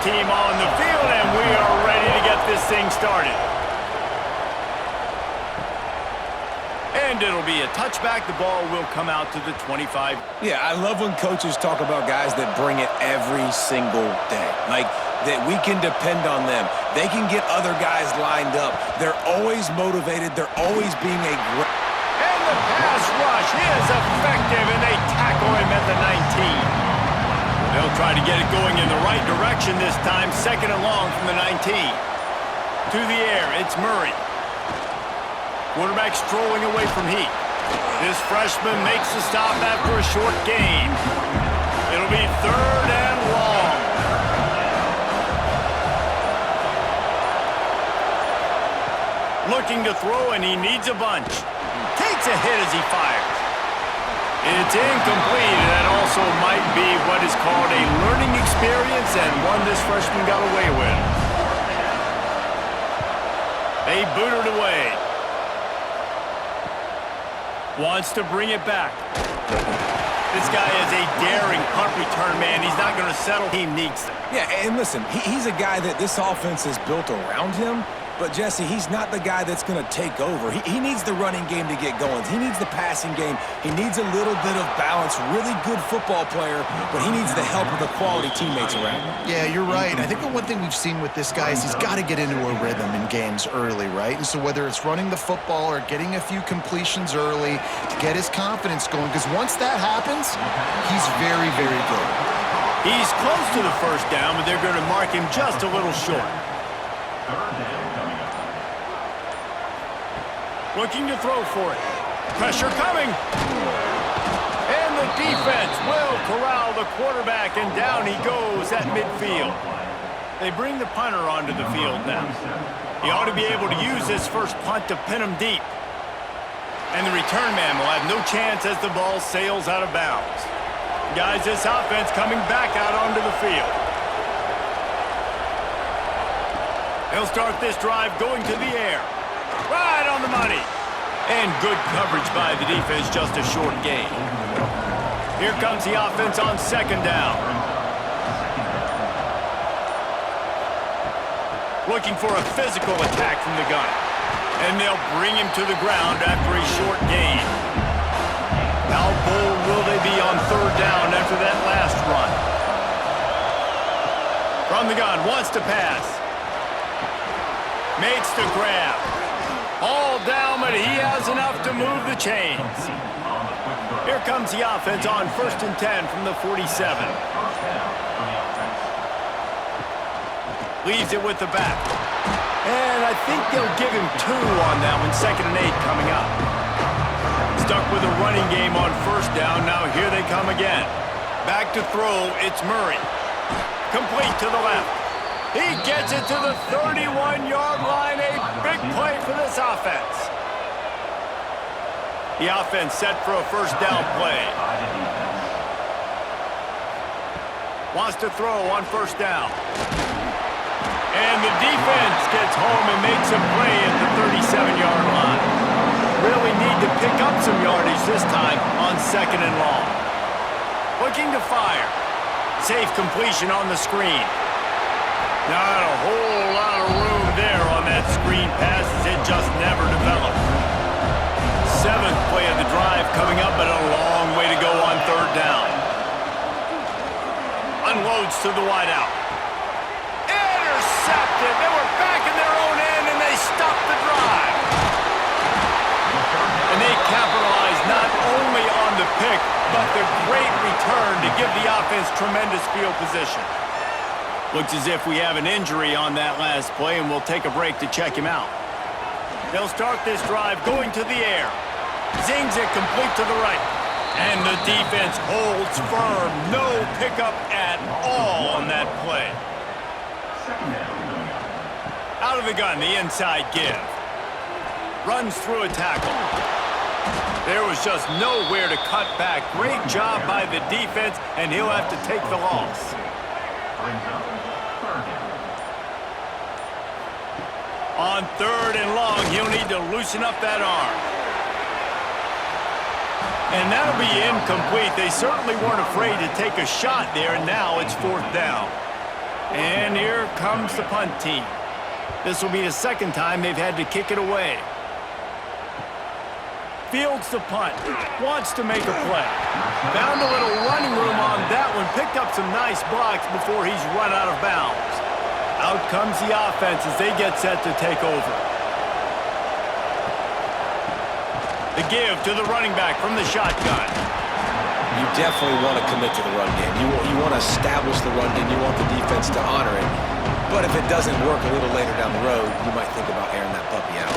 team on the field, and we are ready to get this thing started. And it'll be a touchback. The ball will come out to the 25. Yeah, I love when coaches talk about guys that bring it every single day. Like, that we can depend on them. They can get other guys lined up. They're always motivated. They're always being a great... And the pass rush is effective, and they tackle him at the 19. They'll try to get it going in the right direction this time. Second and long from the 19. To the air, it's Murray. Quarterback strolling away from Heat. This freshman makes the stop after a short gain. It'll be third and long. Looking to throw, and he needs a bunch. Takes a hit as he fires. It's incomplete, and that also might be what is called a learning experience, and one this freshman got away with. They booted away. Wants to bring it back. This guy is a daring punt return man. He's not going to settle. He needs them. Yeah, and listen, he's a guy that this offense is built around him. But, Jesse, he's not the guy that's going to take over. He needs the running game to get going. He needs the passing game. He needs a little bit of balance. Really good football player, but he needs the help of the quality teammates around him. Yeah, you're right. I think the one thing we've seen with this guy is he's got to get into a rhythm in games early, right? And so whether it's running the football or getting a few completions early to get his confidence going, because once that happens, he's very, very good. He's close to the first down, but they're going to mark him just a little short. Looking to throw for it. Pressure coming. And the defense will corral the quarterback, and down he goes at midfield. They bring the punter onto the field now. He ought to be able to use this first punt to pin him deep. And the return man will have no chance as the ball sails out of bounds. Guys, this offense coming back out onto the field. They'll start this drive going to the air. Right on the money. And good coverage by the defense, just a short gain. Here comes the offense on second down. Looking for a physical attack from the gun. And they'll bring him to the ground after a short gain. How bold will they be on third down after that last run? From the gun, wants to pass. Makes the grab. All down, but he has enough to move the chains. Here comes the offense on 1st and 10 from the 47. Leaves it with the back. And I think they'll give him 2 on that one. 2nd and 8 coming up. Stuck with a running game on first down. Now here they come again. Back to throw. It's Murray. Complete to the left. He gets it to the 31-yard line. A big play for this offense. The offense set for a first down play. Wants to throw on first down. And the defense gets home and makes a play at the 37-yard line. Really need to pick up some yardage this time on second and long. Looking to fire. Safe completion on the screen. Not a whole lot of room there on that screen pass as it just never developed. 7th play of the drive coming up, but a long way to go on third down. Unloads to the wideout. Intercepted. They were back in their own end, and they stopped the drive. And they capitalized not only on the pick, but the great return to give the offense tremendous field position. Looks as if we have an injury on that last play, and we'll take a break to check him out. They'll start this drive going to the air. Zings it complete to the right. And the defense holds firm. No pickup at all on that play. Out of the gun, the inside give. Runs through a tackle. There was just nowhere to cut back. Great job by the defense, and he'll have to take the loss. On third and long, he'll need to loosen up that arm. And that'll be incomplete. They certainly weren't afraid to take a shot there, and now it's 4th down. And here comes the punt team. This will be the second time they've had to kick it away. Fields the punt. Wants to make a play. Found a little running room on that one. Picked up some nice blocks before he's run out of bounds. Out comes the offense as they get set to take over. The give to the running back from the shotgun. You definitely want to commit to the run game. You want to establish the run game. You want the defense to honor it. But if it doesn't work a little later down the road, you might think about airing that puppy out.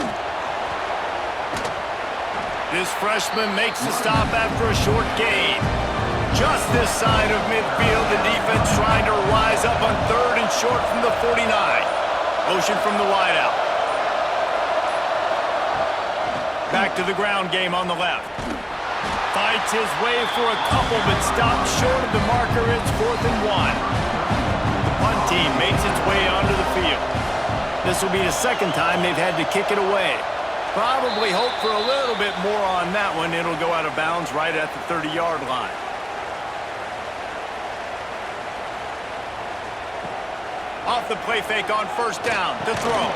This freshman makes the stop after a short gain. Just this side of midfield, the defense trying to rise up on third and short from the 49. Motion from the wideout. Back to the ground game on the left. Fights his way for a couple, but stops short of the marker. It's 4th and 1. The punt team makes its way onto the field. This will be the second time they've had to kick it away. Probably hope for a little bit more on that one. It'll go out of bounds right at the 30-yard line. Off the play fake on first down to throw.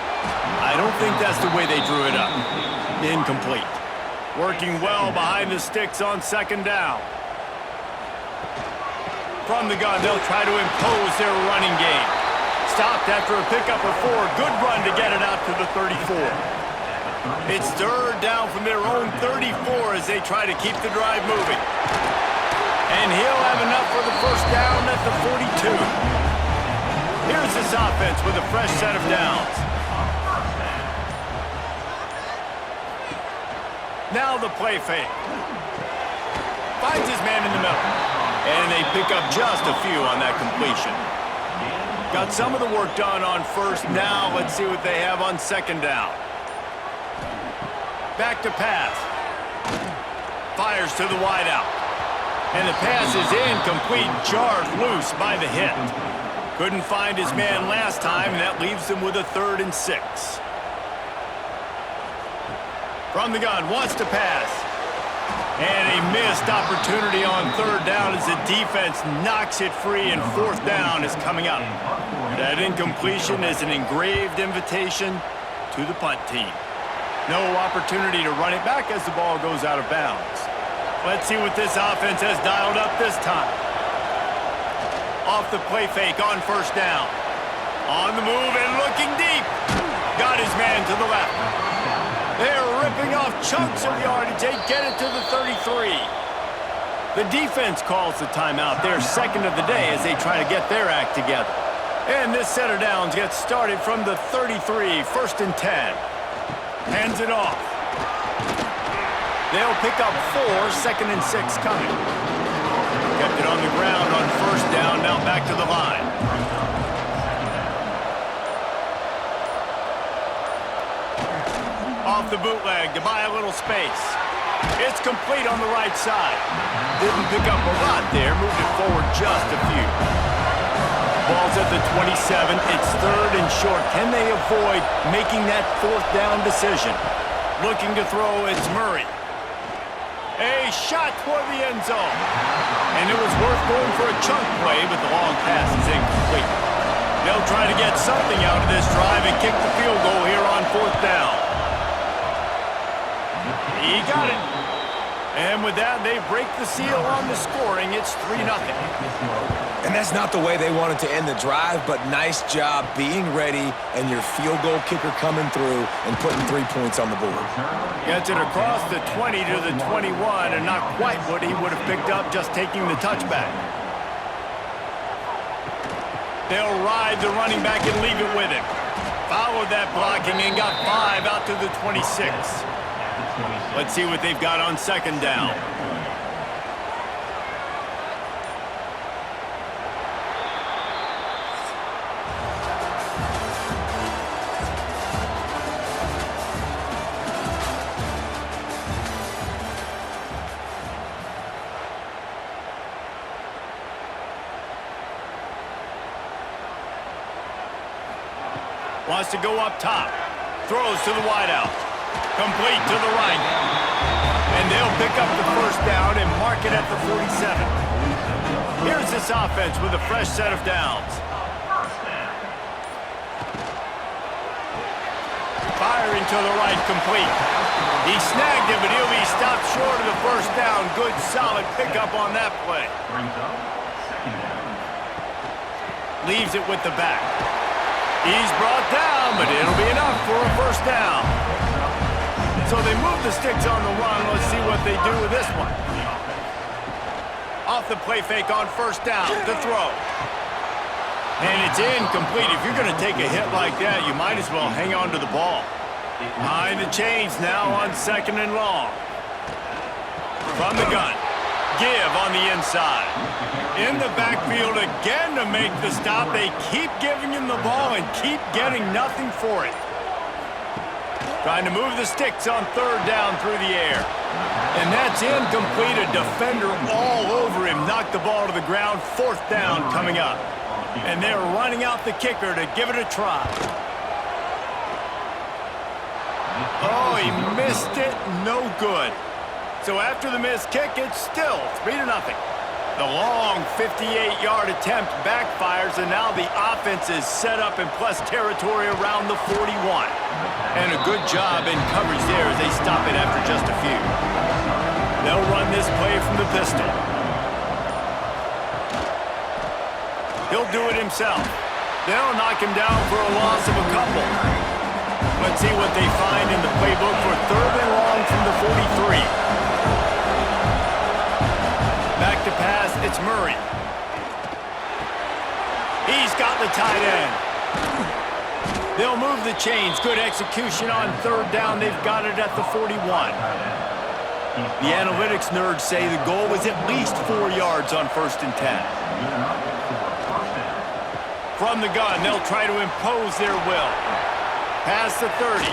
I don't think that's the way they drew it up. Incomplete. Working well behind the sticks on second down. From the gun, they'll try to impose their running game. Stopped after a pickup of 4. Good run to get it out to the 34. It's third down from their own 34 as they try to keep the drive moving. And he'll have enough for the first down at the 42. Here's this offense with a fresh set of downs. Now the play fake. Finds his man in the middle. And they pick up just a few on that completion. Got some of the work done on first. Now let's see what they have on second down. Back to pass. Fires to the wideout. And the pass is incomplete, jarred loose by the hit. Couldn't find his man last time, and that leaves them with a 3rd and 6. From the gun, wants to pass. And a missed opportunity on third down as the defense knocks it free, and 4th down is coming up. That incompletion is an engraved invitation to the punt team. No opportunity to run it back as the ball goes out of bounds. Let's see what this offense has dialed up this time. Off the play fake on first down. On the move and looking deep. Got his man to the left. They're ripping off chunks of yardage. They get it to the 33. The defense calls the timeout, their second of the day, as they try to get their act together. And this set of downs gets started from the 33, 1st and 10. Hands it off. They'll pick up 4, 2nd and 6 coming. Kept it on the ground on first down, now back to the line. Off the bootleg to buy a little space. It's complete on the right side. Didn't pick up a lot there, moved it forward just a few. Ball's at the 27. It's 3rd and short. Can they avoid making that 4th down decision? Looking to throw, it's Murray. A shot toward the end zone. And it was worth going for a chunk play, but the long pass is incomplete. They'll try to get something out of this drive and kick the field goal here on 4th down. He got it. And with that, they break the seal on the scoring. It's 3-0. And that's not the way they wanted to end the drive, but nice job being ready and your field goal kicker coming through and putting 3 points on the board. Gets it across the 20 to the 21, and not quite what he would have picked up just taking the touchback. They'll ride the running back and leave it with him. Followed that blocking and got 5 out to the 26. Let's see what they've got on second down. Wants to go up top. Throws to the wideout. Complete to the right. And they'll pick up the first down and mark it at the 47. Here's this offense with a fresh set of downs. to the right, complete. He snagged it, but he'll be stopped short of the first down. Good, solid pickup on that play. Leaves it with the back. He's brought down, but it'll be enough for a first down. So they move the sticks on the run. Let's see what they do with this one. Off the play fake on first down to throw. And it's incomplete. If you're going to take a hit like that, you might as well hang on to the ball. Behind the chains now on second and long. From the gun. Give on the inside. In the backfield again to make the stop. They keep giving him the ball and keep getting nothing for it. Trying to move the sticks on third down through the air. And that's incomplete. A defender all over him. Knocked the ball to the ground. Fourth down coming up. And they're running out the kicker to give it a try. Oh, he missed it. No good. So after the missed kick, it's still 3-0. The long 58-yard attempt backfires, and now the offense is set up in plus territory around the 41. And a good job in coverage there as they stop it after just a few. They'll run this play from the pistol. He'll do it himself. They'll knock him down for a loss of a couple. Let's see what they find in the playbook for third and long from the 43. Back to pass, it's Murray. He's got the tight end. They'll move the chains. Good execution on third down. They've got it at the 41. The analytics nerds say the goal was at least 4 yards on 1st and 10. From the gun, they'll try to impose their will. Past the 30.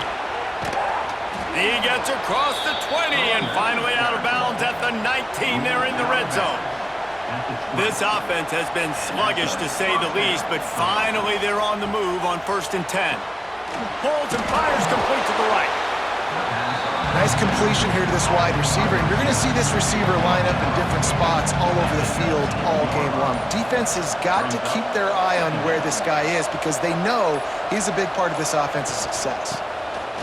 He gets across the 20 and finally out of bounds at the 19. They're in the red zone. This offense has been sluggish to say the least, but finally they're on the move on 1st and 10. Pulls and fires complete to the right. Nice completion here to this wide receiver, and you're going to see this receiver line up in different spots all over the field all game long. Defense has got to keep their eye on where this guy is because they know he's a big part of this offense's success.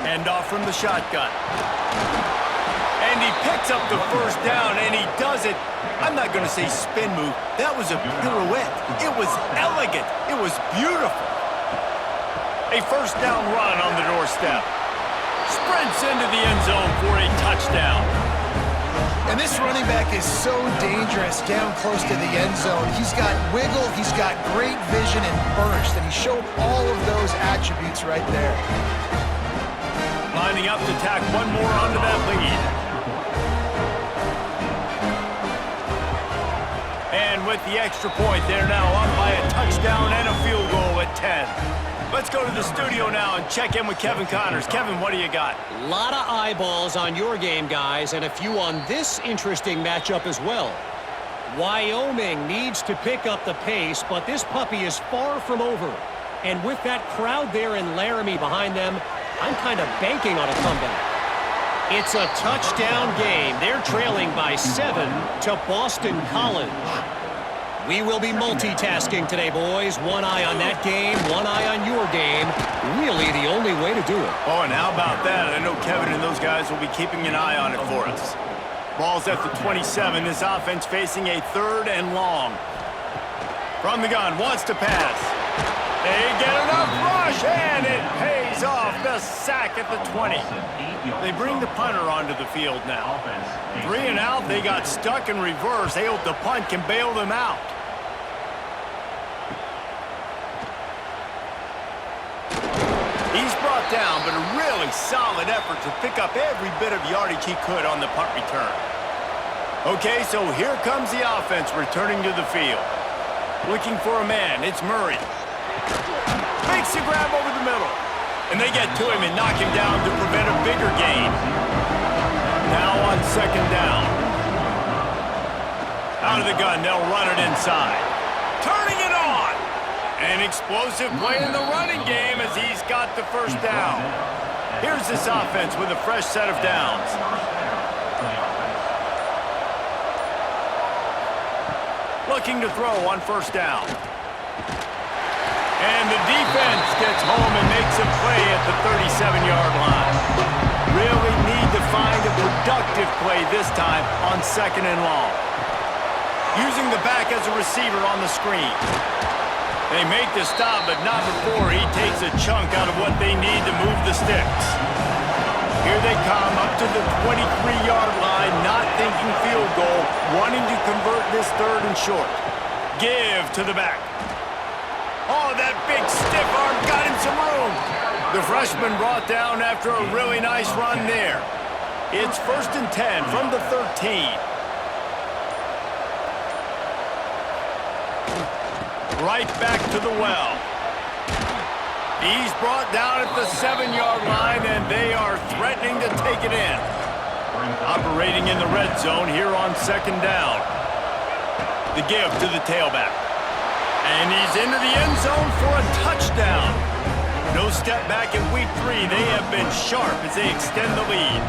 Hand off from the shotgun. And he picks up the first down, and he does it. I'm not going to say spin move. That was a pirouette. It was elegant. It was beautiful. A first down run on the doorstep. Sprints into the end zone for a touchdown. And this running back is so dangerous down close to the end zone. He's got wiggle, he's got great vision and burst, and he showed all of those attributes right there. Lining up to tack one more onto that lead. And with the extra point, they're now up by a touchdown and a field goal at 10. Let's go to the studio now and check in with Kevin Connors. Kevin, what do you got? A lot of eyeballs on your game, guys, and a few on this interesting matchup as well. Wyoming needs to pick up the pace, but this puppy is far from over. And with that crowd there in Laramie behind them, I'm kind of banking on a comeback. It's a touchdown game. They're trailing by 7 to Boston College. We will be multitasking today, boys. One eye on that game, one eye on your game. Really the only way to do it. Oh, and how about that? I know Kevin and those guys will be keeping an eye on it for us. Ball's at the 27. This offense facing a third and long. From the gun, wants to pass. They get enough rush, and it pays off. The sack at the 20. They bring the punter onto the field now. 3 and out, they got stuck in reverse. They hope the punt can bail them out. He's brought down, but a really solid effort to pick up every bit of yardage he could on the punt return. Okay, so here comes the offense returning to the field. Looking for a man, it's Murray. Makes a grab over the middle. And they get to him and knock him down to prevent a bigger gain. Now on second down. Out of the gun, they'll run it inside. Turning it on! An explosive play in the running game as he's got the first down. Here's this offense with a fresh set of downs. Looking to throw on first down. And the defense gets home and makes a play at the 37-yard line. Really need to find a productive play this time on 2nd and long. Using the back as a receiver on the screen. They make the stop, but not before he takes a chunk out of what they need to move the sticks. Here they come up to the 23-yard line, not thinking field goal, wanting to convert this 3rd and short. Give to the back. Oh, that big stiff arm got him some room. The freshman brought down after a really nice run there. It's 1st and 10 from the 13. Right back to the well. He's brought down at the 7-yard line, and they are threatening to take it in. Operating in the red zone here on 2nd down. The give to the tailback. And he's into the end zone for a touchdown. No step back in week 3. They have been sharp as they extend the lead.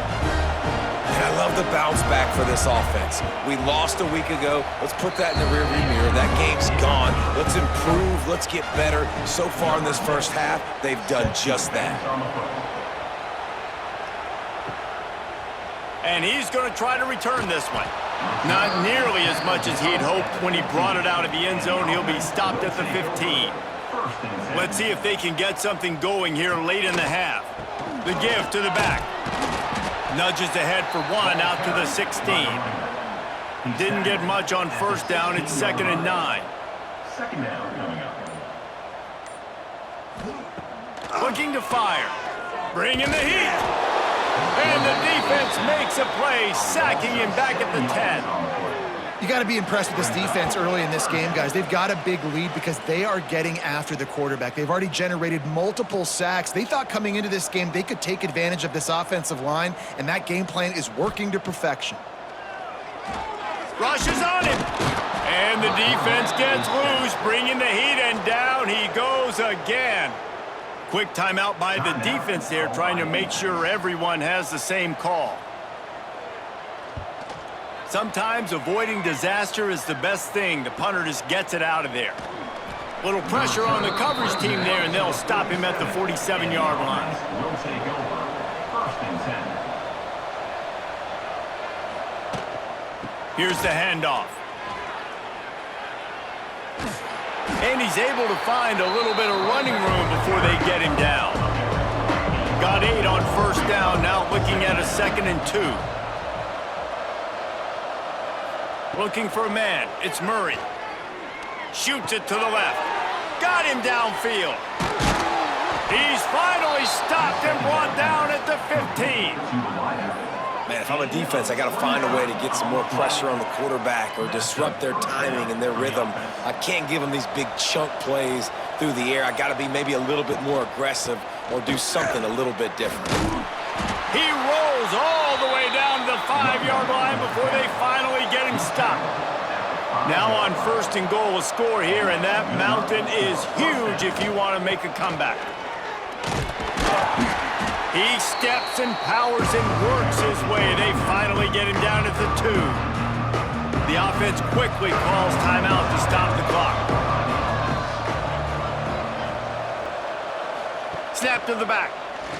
And I love the bounce back for this offense. We lost a week ago. Let's put that in the rearview mirror. That game's gone. Let's improve. Let's get better. So far in this first half, they've done just that. And he's going to try to return this one. Not nearly as much as he'd hoped when he brought it out of the end zone. He'll be stopped at the 15. Let's see if they can get something going here late in the half. The give to the back. Nudges ahead for 1 out to the 16. Didn't get much on 1st down. It's 2nd and 9. 2nd down coming up. Looking to fire. Bringing the heat. And the defense makes a play, sacking him back at the 10. You got to be impressed with this defense early in this game, guys. They've got a big lead because they are getting after the quarterback. They've already generated multiple sacks. They thought coming into this game they could take advantage of this offensive line, and that game plan is working to perfection. Rushes on him. And the defense gets loose, bringing the heat, and down he goes again. Quick timeout by the defense there, trying to make sure everyone has the same call. Sometimes avoiding disaster is the best thing. The punter just gets it out of there. Little pressure on the coverage team there, and they'll stop him at the 47-yard line. Will take over. 1st and 10. Here's the handoff. And he's able to find a little bit of running room before they get him down. Got 8 on 1st down, now looking at a 2nd and 2. Looking for a man. It's Murray. Shoots it to the left. Got him downfield. He's finally stopped and brought down at the 15. Man, if I'm a defense, I got to find a way to get some more pressure on the quarterback or disrupt their timing and their rhythm. I can't give them these big chunk plays through the air. I got to be maybe a little bit more aggressive or do something a little bit different. He rolls all the way down to the 5-yard line before they finally get him stopped. Now on 1st and goal, a score here, and that mountain is huge if you want to make a comeback. He steps and powers and works his way. They finally get him down at the 2. The offense quickly calls timeout to stop the clock. Snap to the back.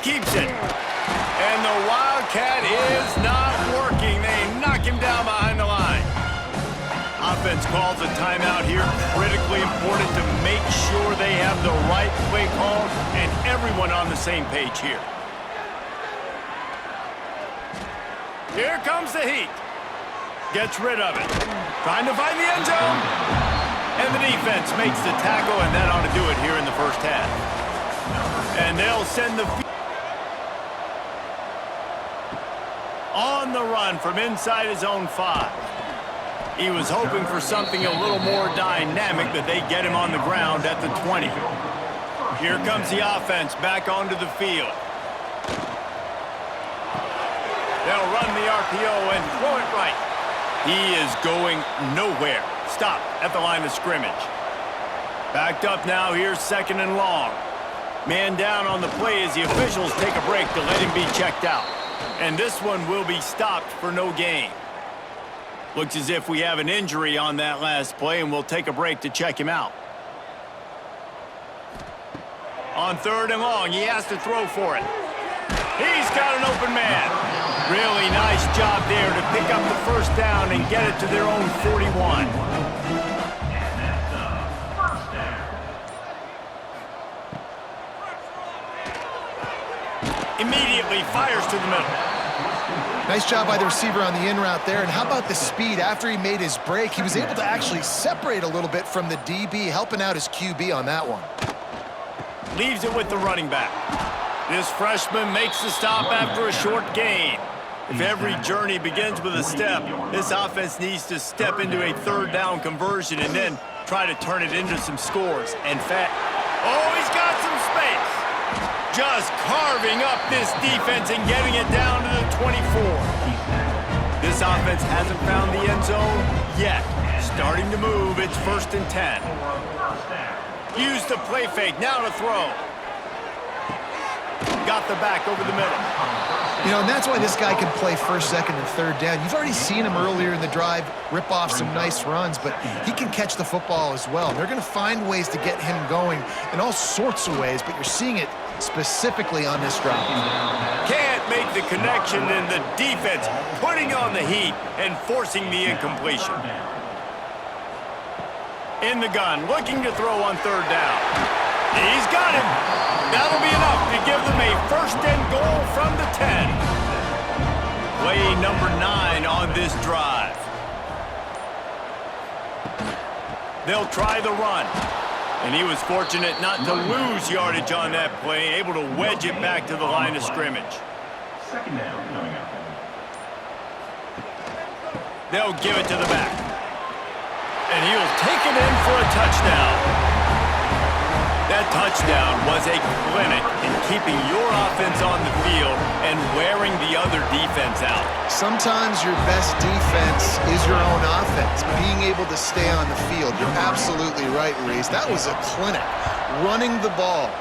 Keeps it. And the Wildcat is not working. They knock him down behind the line. Offense calls a timeout here. Critically important to make sure they have the right play call and everyone on the same page here. Here comes the heat. Gets rid of it. Trying to find the end zone. And the defense makes the tackle, and that ought to do it here in the first half. And they'll send the on the run from inside his own 5. He was hoping for something a little more dynamic, but they get him on the ground at the 20. Here comes the offense back onto the field. They'll run the RPO and throw it right. He is going nowhere. Stop at the line of scrimmage. Backed up now, here's 2nd and long. Man down on the play as the officials take a break to let him be checked out. And this one will be stopped for no gain. Looks as if we have an injury on that last play, and we'll take a break to check him out. On 3rd and long, he has to throw for it. He's got an open man. Really nice job there to pick up the first down and get it to their own 41. Immediately fires to the middle. Nice job by the receiver on the in route there. And how about the speed? After he made his break, he was able to actually separate a little bit from the DB, helping out his QB on that one. Leaves it with the running back. This freshman makes the stop after a short gain. If every journey begins with a step, this offense needs to step into a 3rd down conversion and then try to turn it into some scores. In fact, oh, he's got some space. Just carving up this defense and getting it down to the 24. This offense hasn't found the end zone yet. Starting to move, it's 1st and 10. Use the play fake, now to throw. Got the back over the middle. You know, and that's why this guy can play 1st, 2nd, and 3rd down. You've already seen him earlier in the drive rip off some nice runs, but he can catch the football as well. They're going to find ways to get him going in all sorts of ways, but you're seeing it specifically on this drive. Can't make the connection, and the defense putting on the heat and forcing the incompletion. In the gun, looking to throw on 3rd down. He's got him. That'll be enough to give them a 1st and goal from the 10. Play number 9 on this drive. They'll try the run. And he was fortunate not to lose yardage on that play, able to wedge it back to the line of scrimmage. 2nd down coming up. They'll give it to the back. And he'll take it in for a touchdown. That touchdown was a clinic in keeping your offense on the field and wearing the other defense out. Sometimes your best defense is your own offense, being able to stay on the field. You're absolutely right, Reese. That was a clinic. Running the ball,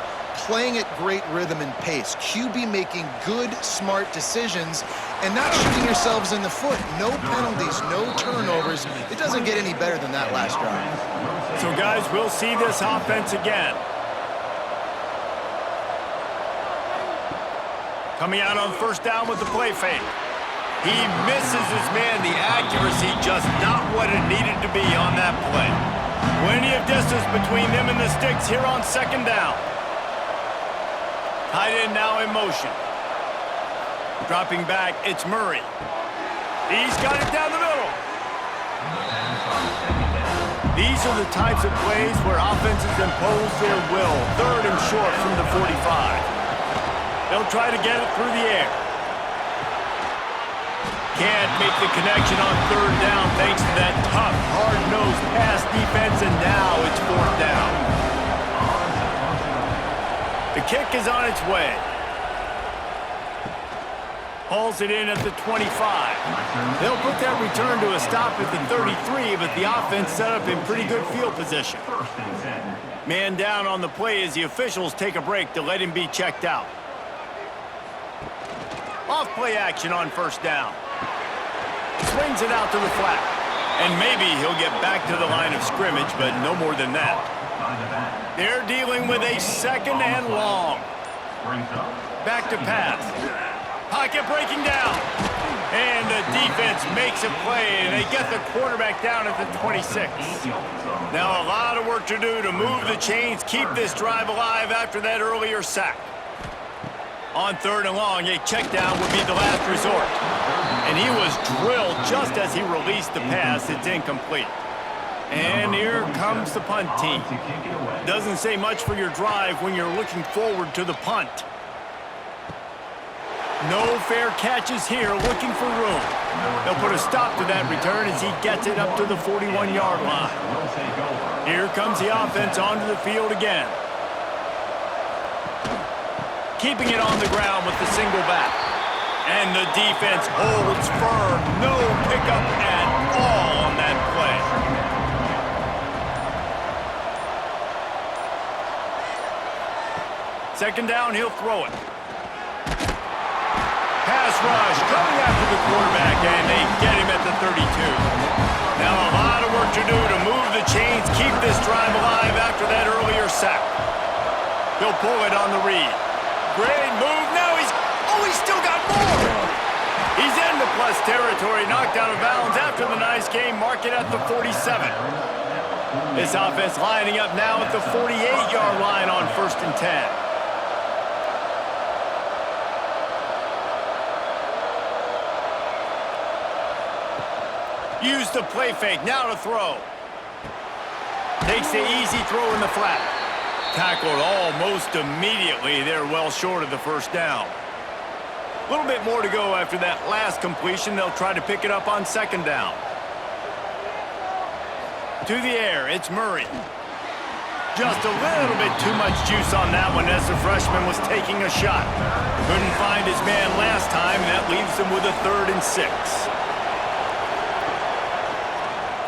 playing at great rhythm and pace, QB making good, smart decisions, and not shooting yourselves in the foot. No penalties, no turnovers. It doesn't get any better than that last drive. So, guys, we'll see this offense again. Coming out on 1st down with the play fake. He misses his man. The accuracy just not what it needed to be on that play. Plenty of distance between them and the sticks here on 2nd down. Tight end now in motion. Dropping back, it's Murray. He's got it down the middle. These are the types of plays where offenses impose their will. 3rd and short from the 45. They'll try to get it through the air. Can't make the connection on 3rd down thanks to that tough, hard-nosed pass defense, and now it's 4th down. The kick is on its way. Hauls it in at the 25. They'll put that return to a stop at the 33, but the offense set up in pretty good field position. Man down on the play as the officials take a break to let him be checked out. Off play action on 1st down. Swings it out to the flat. And maybe he'll get back to the line of scrimmage, but no more than that. They're dealing with a 2nd and long. Back to pass. Pocket breaking down. And the defense makes a play, and they get the quarterback down at the 26. Now a lot of work to do to move the chains, keep this drive alive after that earlier sack. On 3rd and long, a check down would be the last resort. And he was drilled just as he released the pass. It's incomplete. And here comes the punt team. Doesn't say much for your drive when you're looking forward to the punt. No fair catches here, looking for room. They'll put a stop to that return as he gets it up to the 41-yard line. Here comes the offense onto the field again. Keeping it on the ground with the single back. And the defense holds firm. No pickup at all on that play. Second down, he'll throw it. Pass rush coming after the quarterback, and they get him at the 32. Now a lot of work to do to move the chains, keep this drive alive after that earlier sack. He'll pull it on the read. Great move. Now he's still got more. He's into plus territory, knocked out of bounds after the nice game. Mark it at the 47. This offense lining up now at the 48-yard line on 1st and 10. Use the play fake, now to throw. Takes the easy throw in the flat. Tackled almost immediately. They're well short of the first down. A little bit more to go after that last completion. They'll try to pick it up on 2nd down. To the air, it's Murray. Just a little bit too much juice on that one as the freshman was taking a shot. Couldn't find his man last time, and that leaves them with a 3rd and 6.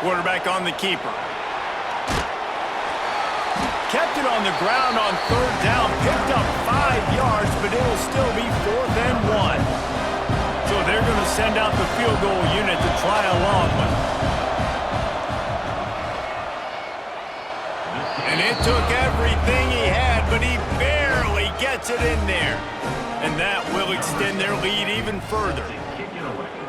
Quarterback on the keeper. Kept it on the ground on 3rd down, picked up 5 yards, but it'll still be 4th and 1. So they're going to send out the field goal unit to try a long one. And it took everything he had, but he barely gets it in there. And that will extend their lead even further.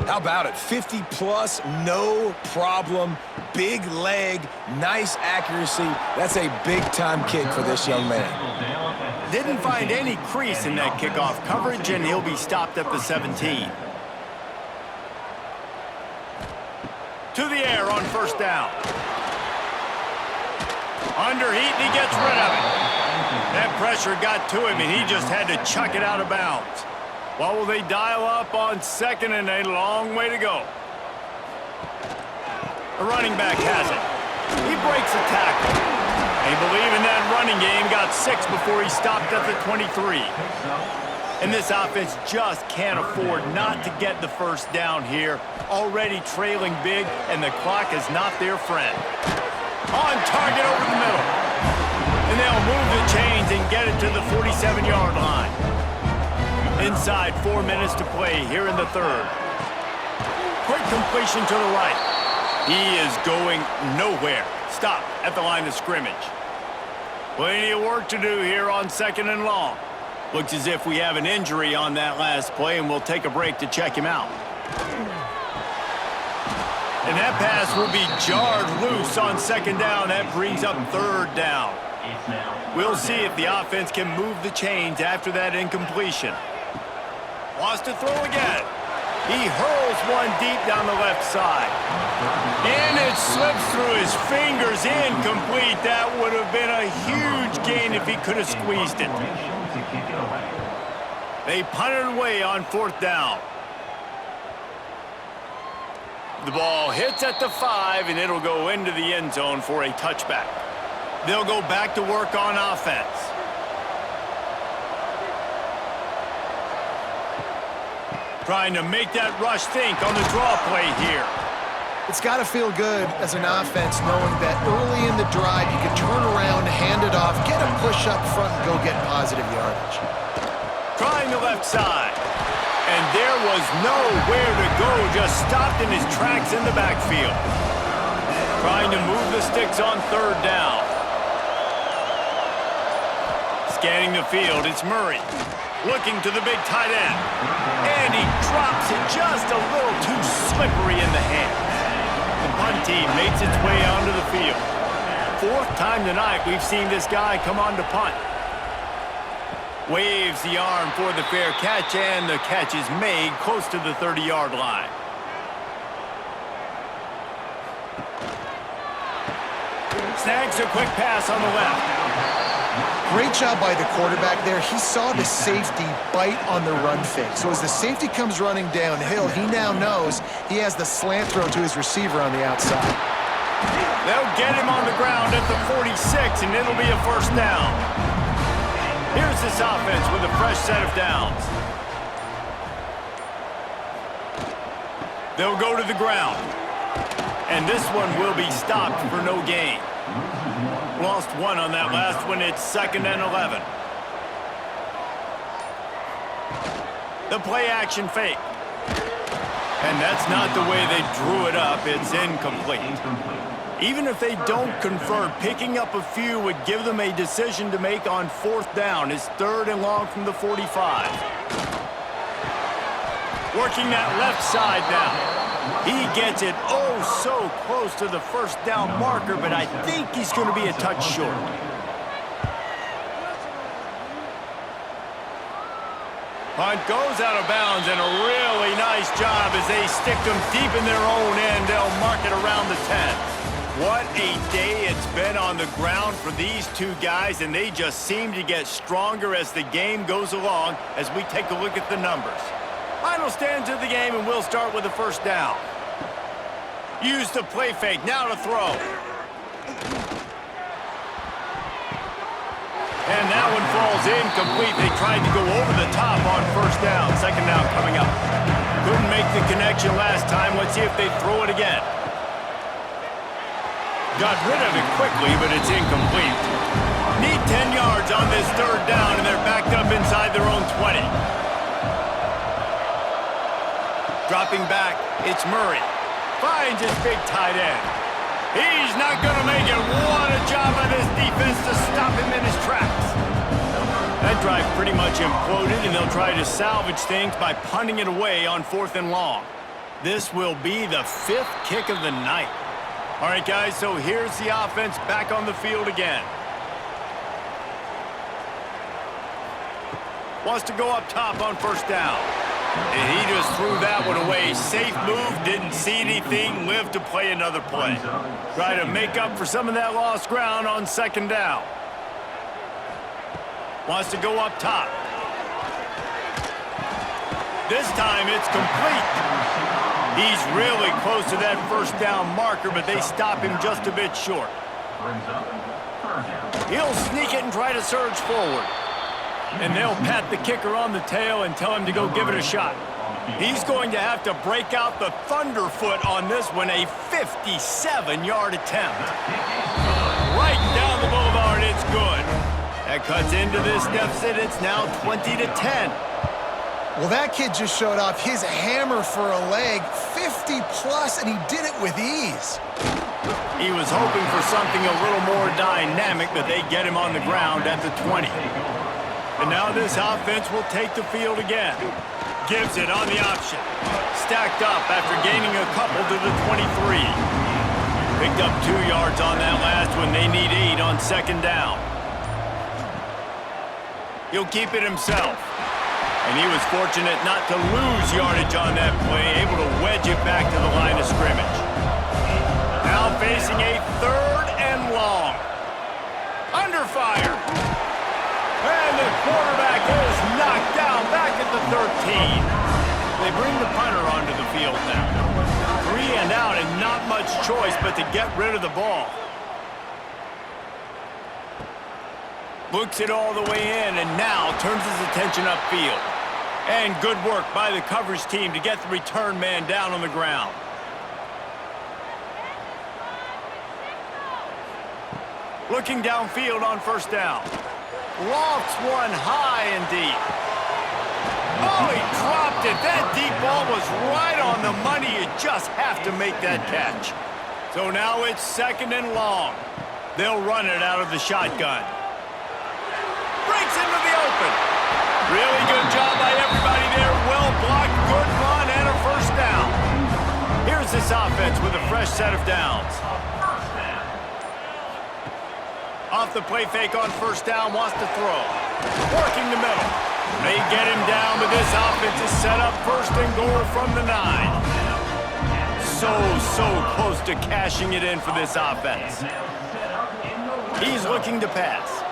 How about it? 50-plus, no problem. Big leg, nice accuracy. That's a big-time kick for this young man. Didn't find any crease in that kickoff coverage, and he'll be stopped at the 17. To the air on 1st down. Under heat, and he gets rid of it. That pressure got to him, and he just had to chuck it out of bounds. What will they dial up on 2nd and a long way to go? The running back has it. He breaks a tackle. They believe in that running game, got 6 before he stopped at the 23. And this offense just can't afford not to get the first down here. Already trailing big, and the clock is not their friend. On target over the middle. And they'll move the chains and get it to the 47-yard line. Inside 4 minutes to play here in the 3rd. Quick completion to the right. He is going nowhere. Stop at the line of scrimmage. Plenty of work to do here on 2nd and long. Looks as if we have an injury on that last play, and we'll take a break to check him out. And that pass will be jarred loose on 2nd down. That brings up 3rd down. We'll see if the offense can move the chains after that incompletion. Wants to throw again. He hurls one deep down the left side. And it slips through his fingers, incomplete. That would have been a huge gain if he could have squeezed it. They punted away on 4th down. The ball hits at the 5, and it'll go into the end zone for a touchback. They'll go back to work on offense. Trying to make that rush think on the draw play here. It's got to feel good as an offense knowing that early in the drive you can turn around, hand it off, get a push up front, and go get positive yardage. Trying the left side. And there was nowhere to go, just stopped in his tracks in the backfield. Trying to move the sticks on 3rd down. Scanning the field, it's Murray. Looking to the big tight end. And he drops it just a little too slippery in the hands. The punt team makes its way onto the field. 4th time tonight we've seen this guy come on to punt. Waves the arm for the fair catch, and the catch is made close to the 30-yard line. Snags a quick pass on the left. Great job by the quarterback there. He saw the safety bite on the run fake. So as the safety comes running downhill, he now knows he has the slant throw to his receiver on the outside. They'll get him on the ground at the 46, and it'll be a 1st down. Here's this offense with a fresh set of downs. They'll go to the ground. And this one will be stopped for no gain. Lost 1 on that last one. It's 2nd and 11. The play action fake. And that's not the way they drew it up. It's incomplete. Even if they don't convert, picking up a few would give them a decision to make on 4th down. It's 3rd and long from the 45. Working that left side now. He gets it oh so close to the 1st down marker, but I think he's going to be a touch short. Punt goes out of bounds, and a really nice job as they stick them deep in their own end. They'll mark it around the 10. What a day it's been on the ground for these two guys, and they just seem to get stronger as the game goes along as we take a look at the numbers. Final stands of the game, and we'll start with the 1st down. Use the play fake, now to throw. And that one falls incomplete. They tried to go over the top on 1st down. 2nd down coming up. Couldn't make the connection last time. Let's see if they throw it again. Got rid of it quickly, but it's incomplete. Need 10 yards on this 3rd down, and they're backed up inside their own 20. Dropping back, it's Murray. Finds his big tight end. He's not going to make it. What a job by this defense to stop him in his tracks. That drive pretty much imploded, and they'll try to salvage things by punting it away on 4th and long. This will be the 5th kick of the night. All right, guys, so here's the offense back on the field again. Wants to go up top on 1st down. And he just threw that one away. Safe move, didn't see anything, lived to play another play. Try to make up for some of that lost ground on 2nd down. Wants to go up top. This time it's complete. He's really close to that 1st down marker, but they stop him just a bit short. He'll sneak it and try to surge forward. And they'll pat the kicker on the tail and tell him to go give it a shot. He's going to have to break out the thunderfoot on this one, a 57-yard attempt. Right down the boulevard, it's good. That cuts into this deficit. It's now 20-10. Well, that kid just showed off his hammer for a leg, 50-plus, and he did it with ease. He was hoping for something a little more dynamic, but they get him on the ground at the 20. And now this offense will take the field again. Gives it on the option. Stacked up after gaining a couple to the 23. Picked up 2 yards on that last one. They need 8 on 2nd down. He'll keep it himself. And he was fortunate not to lose yardage on that play, able to wedge it back to the line of scrimmage. Now facing a 3rd and long. Under fire. And the quarterback is knocked down back at the 13. They bring the punter onto the field now. 3 and out and not much choice but to get rid of the ball. Looks it all the way in and now turns his attention upfield. And good work by the coverage team to get the return man down on the ground. Looking downfield on 1st down. Lofts one high and deep. Oh, he dropped it. That deep ball was right on the money. You just have to make that catch. So now it's 2nd and long. They'll run it out of the shotgun. Breaks into the open. Really good job by everybody there. Well blocked, good run, and a 1st down. Here's this offense with a fresh set of downs. Off the play fake on 1st down, wants to throw. Working the middle. They get him down, but this offense is set up 1st and goal from the 9. So close to cashing it in for this offense. He's looking to pass.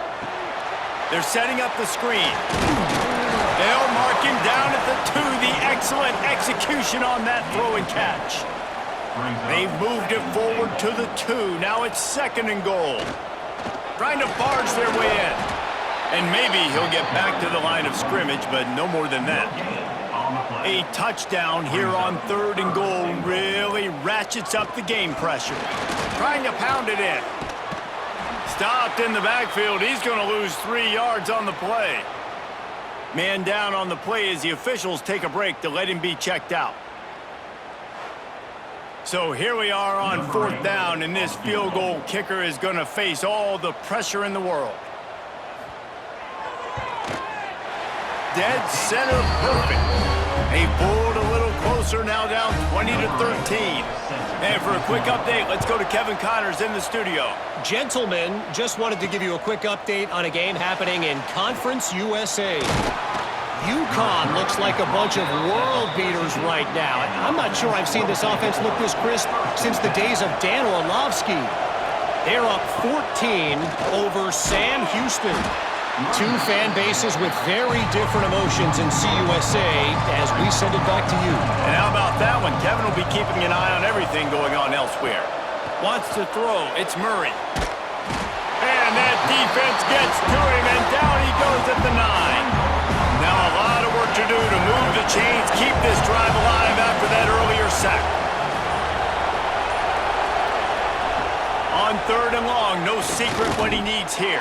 They're setting up the screen. They'll mark him down at the 2. The excellent execution on that throw and catch. They've moved it forward to the 2. Now it's 2nd and goal. Trying to barge their way in. And maybe he'll get back to the line of scrimmage, but no more than that. A touchdown here on 3rd and goal really ratchets up the game pressure. Trying to pound it in. Stopped in the backfield. He's going to lose 3 yards on the play. Man down on the play as the officials take a break to let him be checked out. So here we are on 4th down, and this field goal kicker is going to face all the pressure in the world. Dead center perfect. They pulled a little closer, now down 20-13. And for a quick update, let's go to Kevin Connors in the studio. Gentlemen, just wanted to give you a quick update on a game happening in Conference USA. UConn looks like a bunch of world beaters right now. I'm not sure I've seen this offense look this crisp since the days of Dan Orlovsky. They're up 14 over Sam Houston. Two fan bases with very different emotions in CUSA as we send it back to you. And how about that one? Kevin will be keeping an eye on everything going on elsewhere. Wants to throw. It's Murray. And that defense gets to him, and down he goes at the 9. Now a lot of work to do to move the chains, keep this drive alive after that earlier sack. On 3rd and long, no secret what he needs here.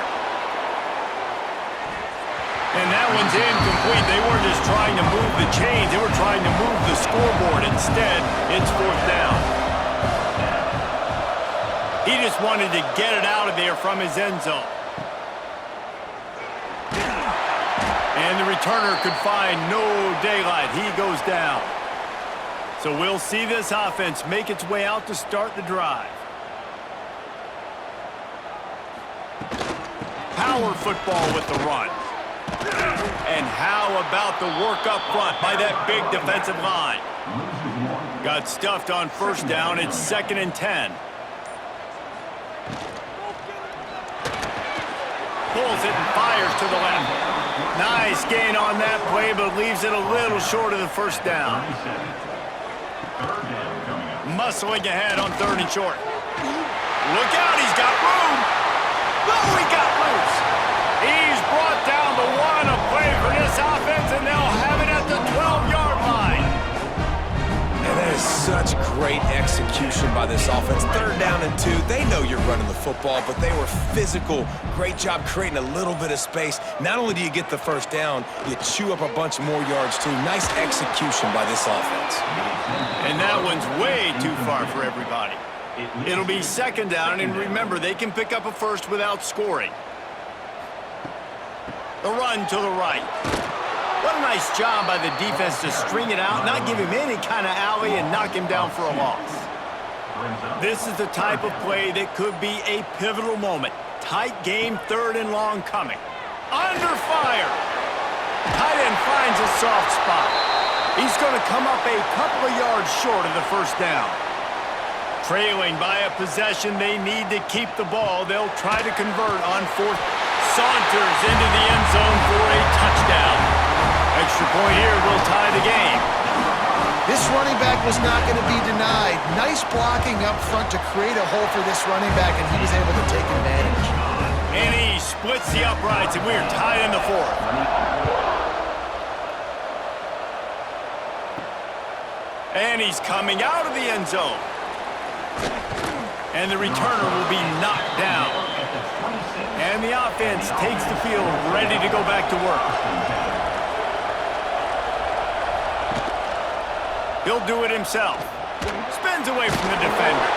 And that one's incomplete. They weren't just trying to move the chains, they were trying to move the scoreboard. Instead, it's 4th down. He just wanted to get it out of there from his end zone. And the returner could find no daylight. He goes down. So we'll see this offense make its way out to start the drive. Power football with the run. And how about the work up front by that big defensive line? Got stuffed on 1st down. It's 2nd and 10. Pulls it and fires to the left. Nice gain on that play, but leaves it a little short of the 1st down. Muscling ahead on 3rd and short. Look out, he's got room. Oh, he got loose. He's brought down the 1, a play for this offense, and they'll have it at the 12-yard line. And that is such great execution by this offense. 3rd down and 2. They know you're running the football, but they were physical. Great job creating a little bit of space. Not only do you get the 1st down, you chew up a bunch more yards too. Nice execution by this offense. And that one's way too far for everybody. It'll be 2nd down, and remember, they can pick up a 1st without scoring. The run to the right. What a nice job by the defense to string it out, not give him any kind of alley, and knock him down for a loss. This is the type of play that could be a pivotal moment. Tight game, 3rd and long coming. Under fire. Tight end finds a soft spot. He's going to come up a couple of yards short of the 1st down. Trailing by a possession, they need to keep the ball. They'll try to convert on 4th. Saunters into the end zone for a touchdown. Extra point here will tie the game. This running back was not going to be denied. Nice blocking up front to create a hole for this running back, and he was able to take advantage. And he splits the uprights, and we're tied in the 4th. And he's coming out of the end zone. And the returner will be knocked down. And the offense takes the field, ready to go back to work. He'll do it himself. Spins away from the defender.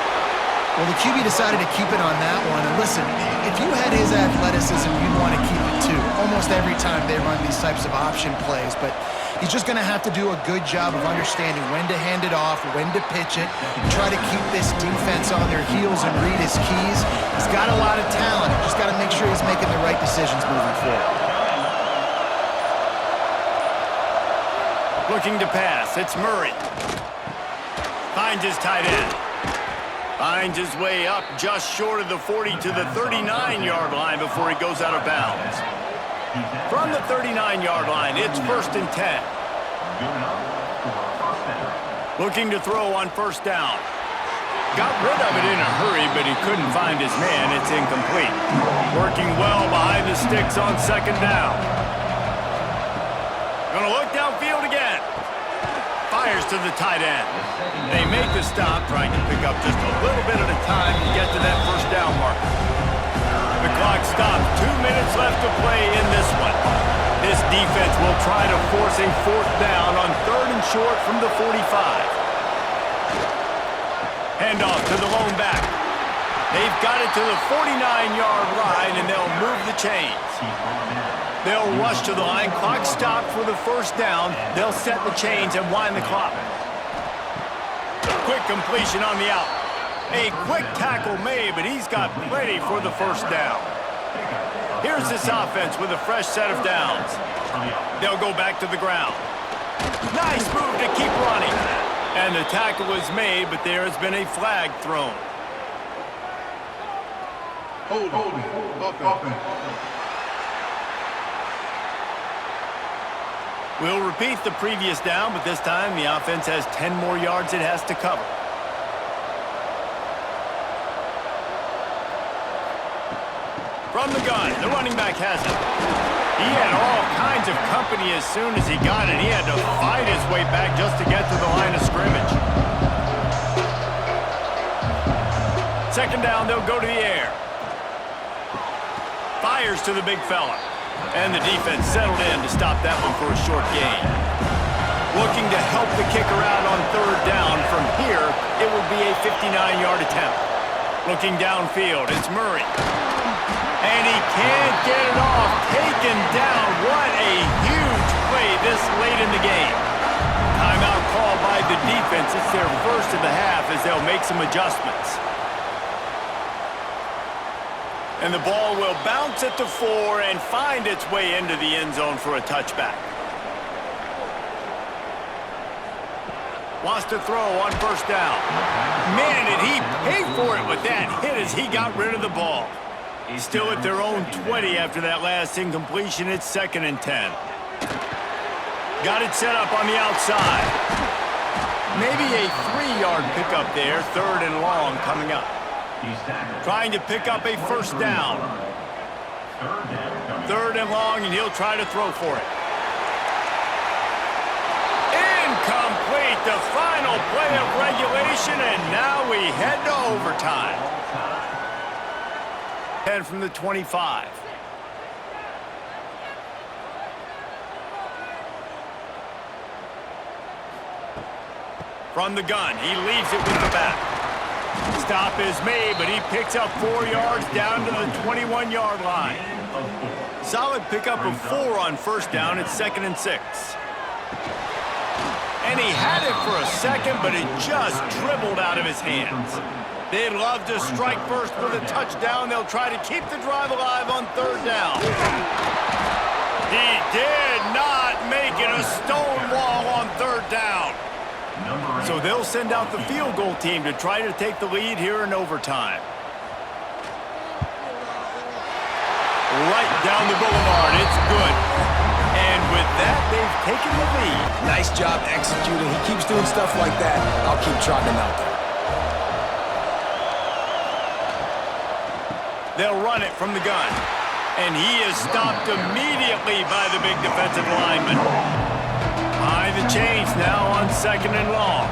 Well, the QB decided to keep it on that one. And listen, if you had his athleticism, you'd want to keep it too. Almost every time they run these types of option plays. But he's just going to have to do a good job of understanding when to hand it off, when to pitch it, and try to keep this defense on their heels and read his keys. He's got a lot of talent. Just got to make sure he's making the right decisions moving forward. Looking to pass. It's Murray. Finds his tight end. Finds his way up just short of the 40 to the 39-yard line before he goes out of bounds. From the 39-yard line, it's 1st and 10. Looking to throw on 1st down. Got rid of it in a hurry, but he couldn't find his man. It's incomplete. Working well behind the sticks on 2nd down. Gonna look downfield again. Fires to the tight end. They make the stop, trying to pick up just a little bit at a time to get to that 1st down marker. The clock stops. 2 minutes left to play in this one. This defense will try to force a 4th down on 3rd and short from the 45. Handoff to the lone back. They've got it to the 49-yard line, and they'll move the chains. They'll rush to the line. Clock stopped for the first down. They'll set the chains and wind the clock. Quick completion on the out. A quick tackle made, but he's got plenty for the first down. Here's this offense with a fresh set of downs. They'll go back to the ground. Nice move to keep running. And the tackle was made, but there has been a flag thrown. We'll repeat the previous down, but this time the offense has 10 more yards it has to cover. From the gun, the running back has it. He had all kinds of company as soon as he got it. He had to fight his way back just to get to the line of scrimmage. Second down, they'll go to the air. Fires to the big fella. And the defense settled in to stop that one for a short gain. Looking to help the kicker out on third down. From here, it would be a 59-yard attempt. Looking downfield, it's Murray. And he can't get it off. Taken down. What a huge play this late in the game. Timeout called by the defense. It's their first of the half as they'll make some adjustments. And the ball will bounce at the 4 and find its way into the end zone for a touchback. Wants to throw on first down. Man, did he pay for it with that hit as he got rid of the ball. He's still at their own 20 after that last incompletion. It's 2nd and 10. Got it set up on the outside. Maybe a 3-yard pickup there. 3rd and long coming up. Trying to pick up a first down. 3rd and long, and he'll try to throw for it. Incomplete, the final play of regulation, and now we head to overtime. 10 from the 25. From the gun, he leaves it with the back. Stop is made, but he picks up 4 yards down to the 21-yard line. Solid pickup of 4 on first down. It's 2nd and 6. And he had it for a second, but it just dribbled out of his hands. They'd love to strike first with a touchdown. They'll try to keep the drive alive on 3rd down. He did not make it. A stone wall on 3rd down. So they'll send out the field goal team to try to take the lead here in overtime. Right down the boulevard. It's good. And with that, they've taken the lead. Nice job executing. He keeps doing stuff like that. I'll keep trotting him out there. They'll run it from the gun. And he is stopped immediately by the big defensive lineman. Behind the chains now on 2nd and long.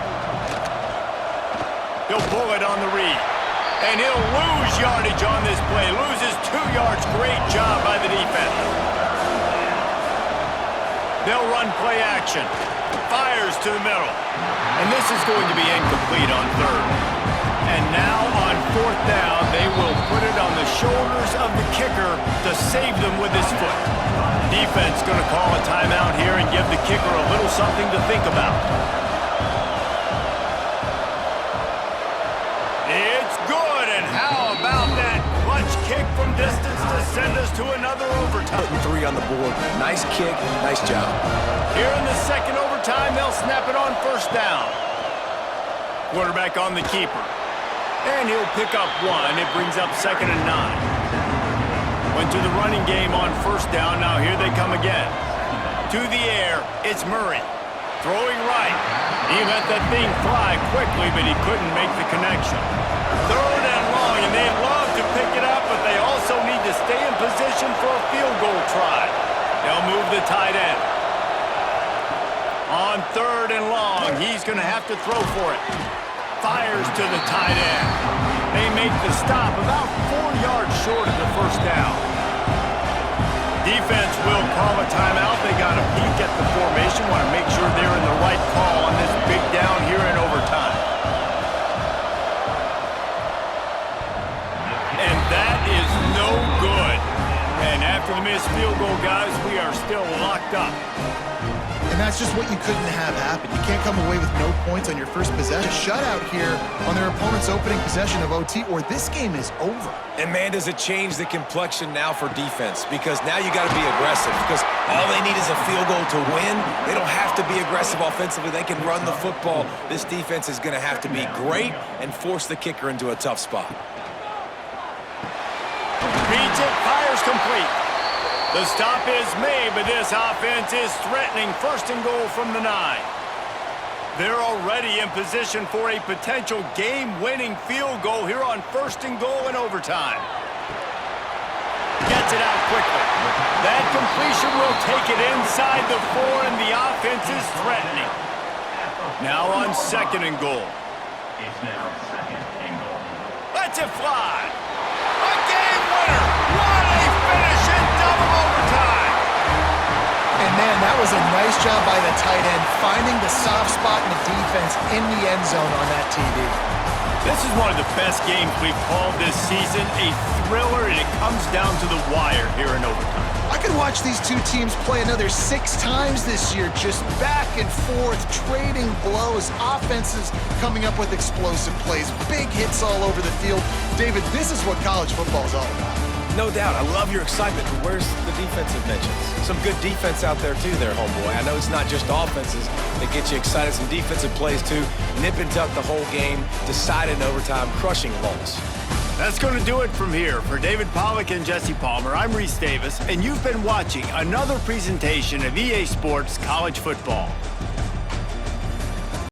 He'll pull it on the read. And he'll lose yardage on this play. Loses 2 yards. Great job by the defense. They'll run play action. Fires to the middle. And this is going to be incomplete on 3rd. And now on 4th down, they will put it on the shoulders of the kicker to save them with his foot. Defense going to call a timeout here and give the kicker a little something to think about. It's good, and how about that clutch kick from distance to send us to another overtime? Putting 3 on the board. Nice kick, nice job. Here in the 2nd overtime, they'll snap it on first down. Quarterback on the keeper. And he'll pick up 1. It brings up 2nd and 9. Went to the running game on first down. Now here they come again. To the air, it's Murray. Throwing right. He let that thing fly quickly, but he couldn't make the connection. 3rd and long, and they'd love to pick it up, but they also need to stay in position for a field goal try. They'll move the tight end. On 3rd and long, he's going to have to throw for it. Fires to the tight end. They make the stop about 4 yards short of the first down. Defense will call a timeout. They got a peek at the formation. Want to make sure they're in the right call on this big down here in overtime. picked up. And that's just what you couldn't have happen. You can't come away with no points on your first possession. Shutout here on their opponent's opening possession of OT, or this game is over. And man, does it change the complexion now for defense, because now you got to be aggressive, because all they need is a field goal to win. They don't have to be aggressive offensively. They can run the football. This defense is going to have to be great and force the kicker into a tough spot. Reads it, fires complete. The stop is made, but this offense is threatening first and goal from the 9. They're already in position for a potential game-winning field goal here on first and goal in overtime. Gets it out quickly. That completion will take it inside the 4, and the offense is threatening. Now on second and goal. It's now second and goal. Lets it fly. A game winner. What a finish in double overtime. And man, that was a nice job by the tight end, finding the soft spot in the defense in the end zone on that TD. This is one of the best games we've called this season. A thriller, and it comes down to the wire here in overtime. I could watch these two teams play another 6 times this year, just back and forth, trading blows, offenses coming up with explosive plays, big hits all over the field. David, this is what college football is all about. No doubt. I love your excitement, but where's the defensive mentions? Some good defense out there, too, there, homeboy. I know it's not just offenses that get you excited. Some defensive plays, too. Nip and tuck the whole game, decided in overtime, crushing loss. That's going to do it from here. For David Pollack and Jesse Palmer, I'm Reese Davis, and you've been watching another presentation of EA Sports College Football.